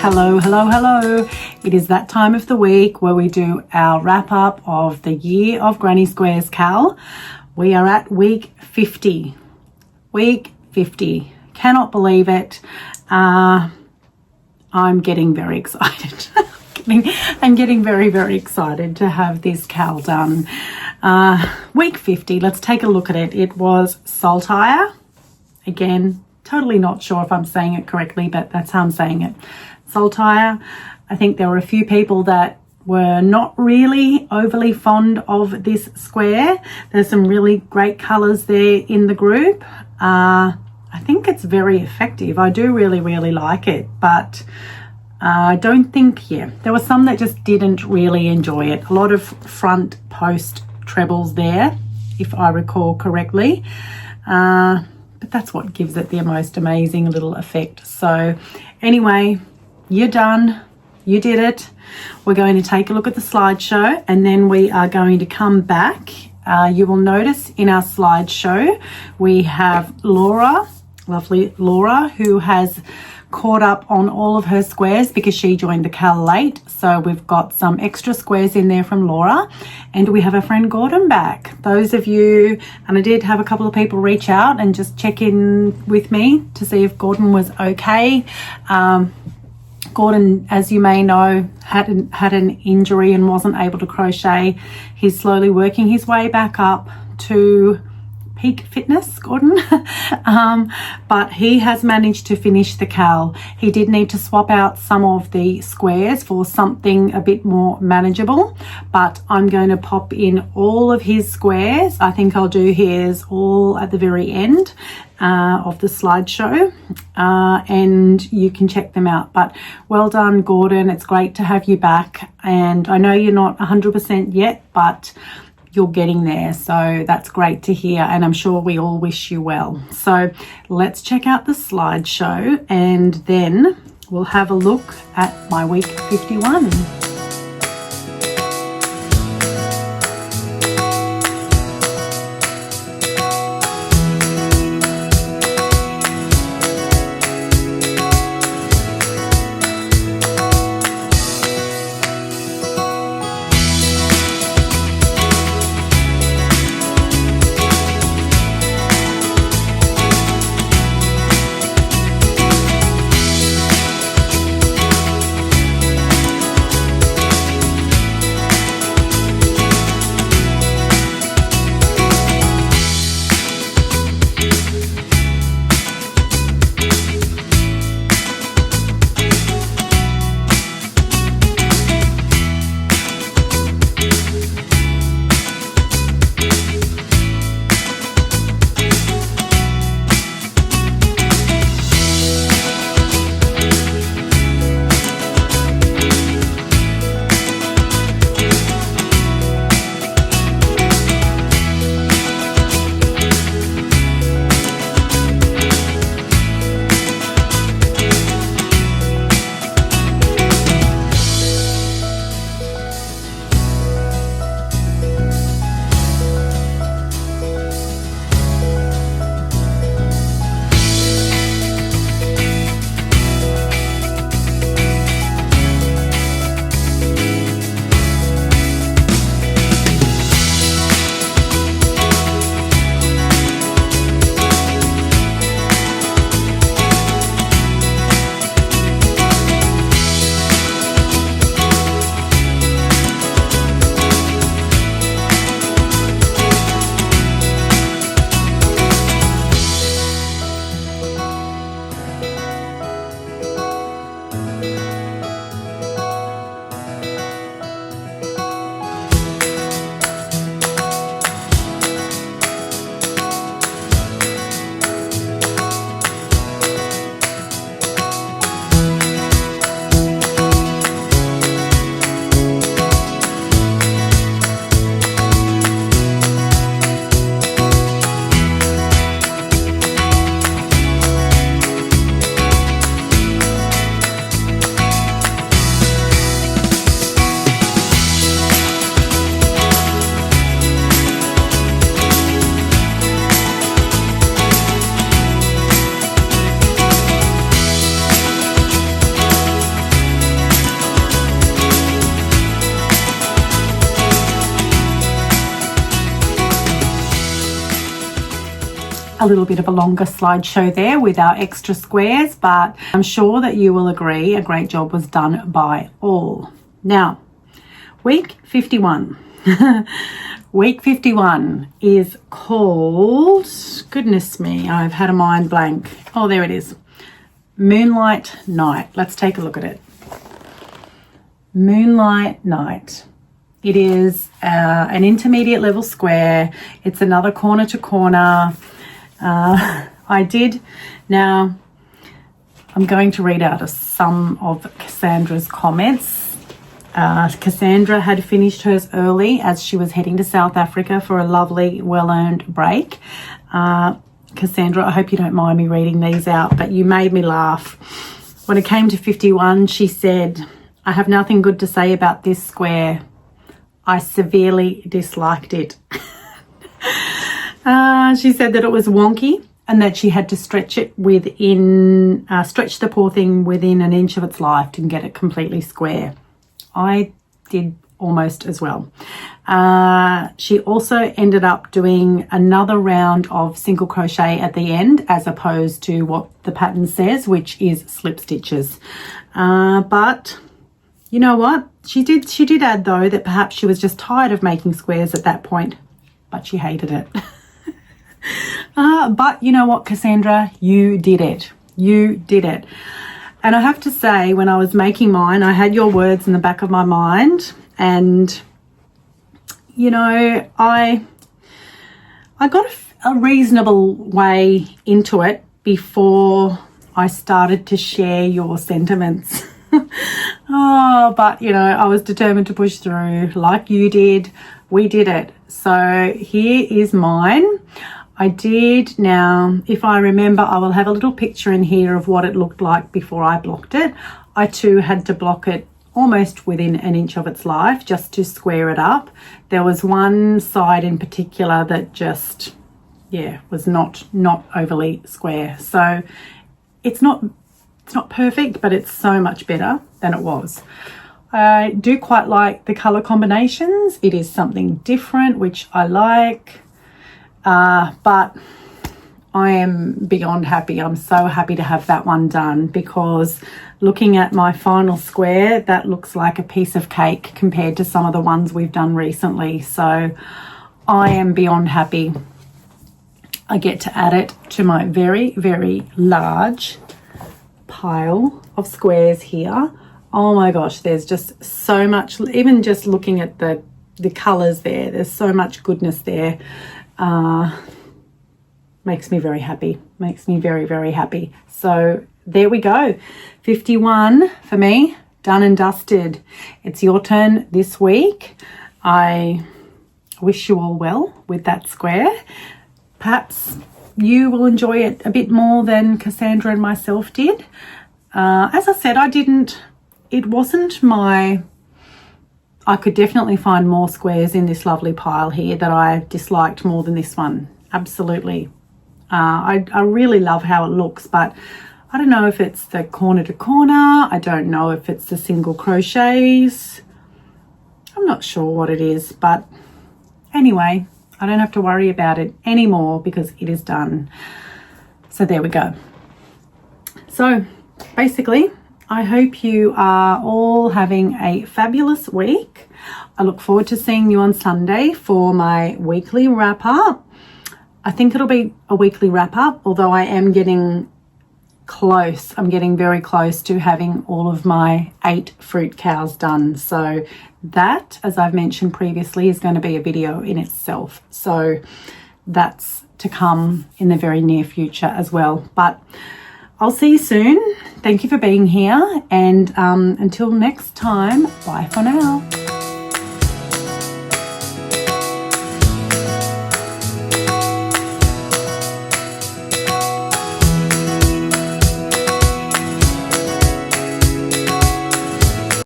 Hello, hello, hello. It is that time of the week where we do our wrap up of the Year of Granny Squares Cal. We are at week 50. Week 50. Cannot believe it. I'm getting very excited. I'm getting very, very excited to have this Cal done. Week 50, let's take a look at it. It was Saltire. Again, totally not sure if I'm saying it correctly, but that's how I'm saying it. Saltire. I think there were a few people that were not really overly fond of this square. There's some really great colours there in the group. I think it's very effective. I do really, really like it, but I don't think, there were some that just didn't really enjoy it. A lot of front post trebles there, if I recall correctly. But that's what gives it the most amazing little effect. So anyway, you're done. You did it. We're going to take a look at the slideshow and then we are going to come back. You will notice in our slideshow, we have Laura, lovely Laura, who has caught up on all of her squares because she joined the Cal late. So we've got some extra squares in there from Laura, and we have our friend Gordon back. Those of you, and I did have a couple of people reach out and just check in with me to see if Gordon was okay. Gordon, as you may know, had an injury and wasn't able to crochet. He's slowly working his way back up to peak fitness, Gordon. But he has managed to finish the Cal. He did need to swap out some of the squares for something a bit more manageable, but I'm going to pop in all of his squares. I think I'll do his all at the very end of the slideshow, and you can check them out. But well done, Gordon. It's great to have you back, and I know you're not 100% yet, but you're getting there, so that's great to hear, and I'm sure we all wish you well. So let's check out the slideshow and then we'll have a look at my week 51. a little bit of a longer slideshow there with our extra squares, but I'm sure that you will agree a great job was done by all. Now, week 51. Week 51 is called, goodness me, I've had a mind blank. Oh, there it is. Moonlight Night. Let's take a look at it. Moonlight Night. It is an intermediate level square. It's another corner to corner. Now I'm going to read out some of Cassandra's comments. Cassandra had finished hers early as she was heading to South Africa for a lovely, well-earned break. Cassandra, I hope you don't mind me reading these out, but you made me laugh. When it came to 51, she said, "I have nothing good to say about this square. I severely disliked it." She said that it was wonky and that she had to stretch it stretch the poor thing within an inch of its life to get it completely square. I did almost as well. She also ended up doing another round of single crochet at the end, as opposed to what the pattern says, which is slip stitches. But you know what? She did add, though, that perhaps she was just tired of making squares at that point, but she hated it. But you know what, Cassandra? You did it. You did it. And I have to say, when I was making mine, I had your words in the back of my mind, and you know, I got a reasonable way into it before I started to share your sentiments. But you know, I was determined to push through like you did. We did it. So here is mine. I did. Now, if I remember, I will have a little picture in here of what it looked like before I blocked it. I too had to block it almost within an inch of its life just to square it up. There was one side in particular that just, yeah, was not overly square. So it's not perfect, but it's so much better than it was. I do quite like the color combinations. It is something different, which I like. But I am beyond happy. I'm so happy to have that one done, because looking at my final square, that looks like a piece of cake compared to some of the ones we've done recently. So I am beyond happy. I get to add it to my very, very large pile of squares here. Oh my gosh, there's just so much, even just looking at the colors there's so much goodness there. Makes me very happy. Makes me very, very happy. So there we go. 51 for me, done and dusted. It's your turn this week. I wish you all well with that square. Perhaps you will enjoy it a bit more than Cassandra and myself did. As I said, I could definitely find more squares in this lovely pile here that I disliked more than this one. Absolutely. I really love how it looks, but I don't know if it's the corner to corner. I don't know if it's the single crochets. I'm not sure what it is, but anyway, I don't have to worry about it anymore because it is done. So there we go. So basically, I hope you are all having a fabulous week. I look forward to seeing you on Sunday for my weekly wrap up. I think it'll be a weekly wrap up, although I am getting close. I'm getting very close to having all of my 8 fruit cows done. So that, as I've mentioned previously, is going to be a video in itself. So that's to come in the very near future as well. But I'll see you soon. Thank you for being here. And until next time, bye for now.